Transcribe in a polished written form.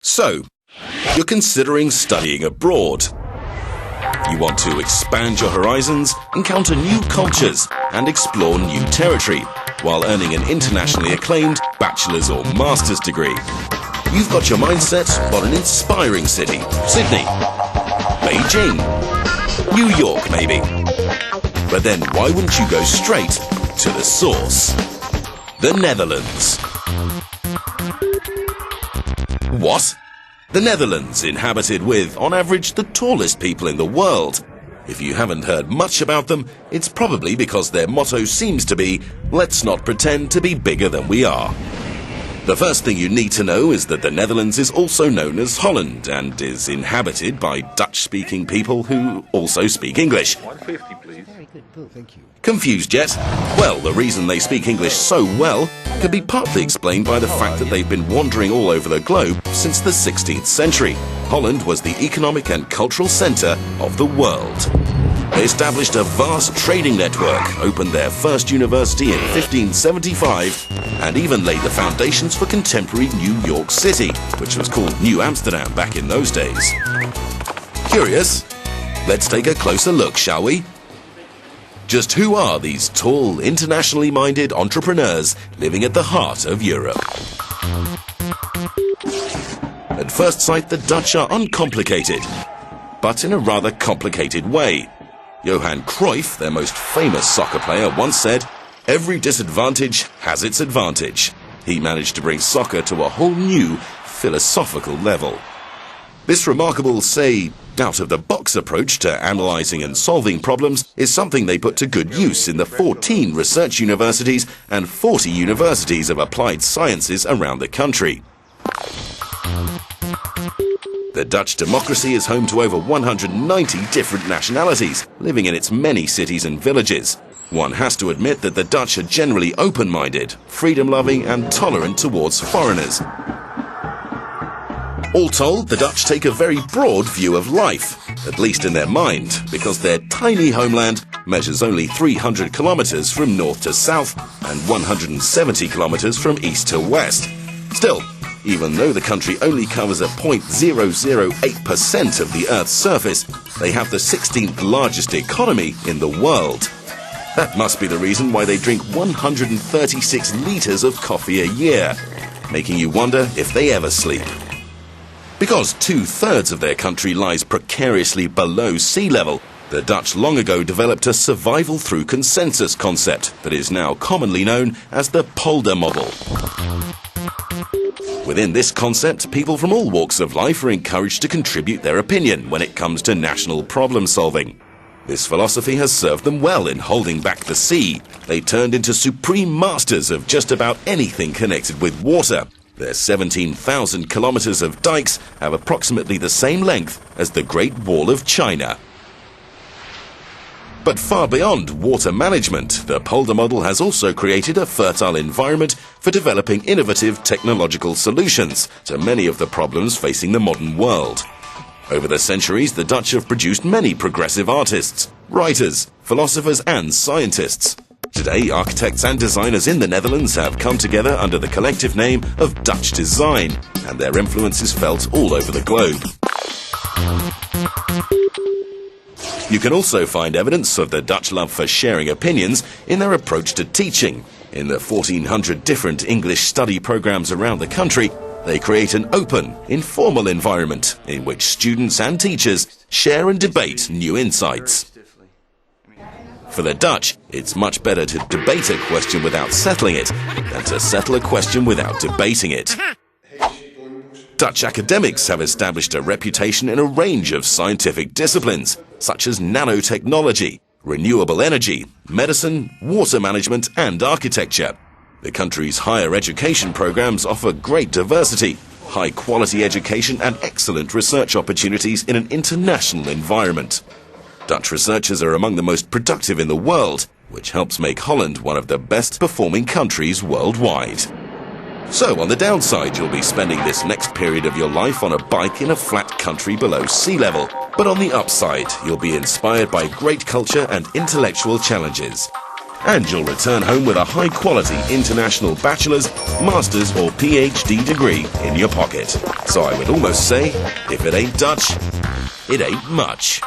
So, you're considering studying abroad. You want to expand your horizons, encounter new cultures, and explore new territory, while earning an internationally acclaimed bachelor's or master's degree. You've got your mindset on an inspiring city. Sydney, Beijing, New York maybe. But then why wouldn't you go straight to the source? The Netherlands. What? The Netherlands, inhabited with, on average, the tallest people in the world. If you haven't heard much about them, it's probably because their motto seems to be, let's not pretend to be bigger than we are. The first thing you need to know is that the Netherlands is also known as Holland and is inhabited by Dutch-speaking people who also speak English. 150, please. Very good, cool, thank you. Confused yet? Well, the reason they speak English so well can be partly explained by the fact that they've been wandering all over the globe since the 16th century. Holland was the economic and cultural centre of the world. They established a vast trading network, opened their first university in 1575, and even laid the foundations for contemporary New York City, which was called New Amsterdam back in those days. Curious? Let's take a closer look, shall we? Just who are these tall, internationally minded entrepreneurs living at the heart of Europe? At first sight, the Dutch are uncomplicated, but in a rather complicated way. Johan Cruyff, their most famous soccer player, once said, "Every disadvantage has its advantage." He managed to bring soccer to a whole new philosophical level. This remarkable, say, out-of-the-box approach to analysing and solving problems is something they put to good use in the 14 research universities and 40 universities of applied sciences around the country. The Dutch democracy is home to over 190 different nationalities, living in its many cities and villages. One has to admit that the Dutch are generally open-minded, freedom-loving and tolerant towards foreigners. All told, the Dutch take a very broad view of life, at least in their mind, because their tiny homeland measures only 300 kilometres from north to south and 170 kilometres from east to west. Still, even though the country only covers a 0.008% of the Earth's surface, they have the 16th largest economy in the world. That must be the reason why they drink 136 litres of coffee a year, making you wonder if they ever sleep. Because 2/3 of their country lies precariously below sea level, the Dutch long ago developed a survival through consensus concept that is now commonly known as the polder model. Within this concept, people from all walks of life are encouraged to contribute their opinion when it comes to national problem solving. This philosophy has served them well in holding back the sea. They turned into supreme masters of just about anything connected with water. Their 17,000 kilometres of dikes have approximately the same length as the Great Wall of China. But far beyond water management, the polder model has also created a fertile environment for developing innovative technological solutions to many of the problems facing the modern world. Over the centuries, the Dutch have produced many progressive artists, writers, philosophers and scientists. Today, architects and designers in the Netherlands have come together under the collective name of Dutch design, and their influence is felt all over the globe. You can also find evidence of the Dutch love for sharing opinions in their approach to teaching. In the 1,400 different English study programs around the country, they create an open, informal environment in which students and teachers share and debate new insights. For the Dutch, it's much better to debate a question without settling it than to settle a question without debating it. Dutch academics have established a reputation in a range of scientific disciplines, such as nanotechnology, renewable energy, medicine, water management and architecture. The country's higher education programs offer great diversity, high-quality education and excellent research opportunities in an international environment. Dutch researchers are among the most productive in the world, which helps make Holland one of the best-performing countries worldwide. So, on the downside, you'll be spending this next period of your life on a bike in a flat country below sea level. But on the upside, you'll be inspired by great culture and intellectual challenges. and you'll return home with a high-quality international bachelor's, master's or PhD degree in your pocket. So I would almost say, if it ain't Dutch, it ain't much.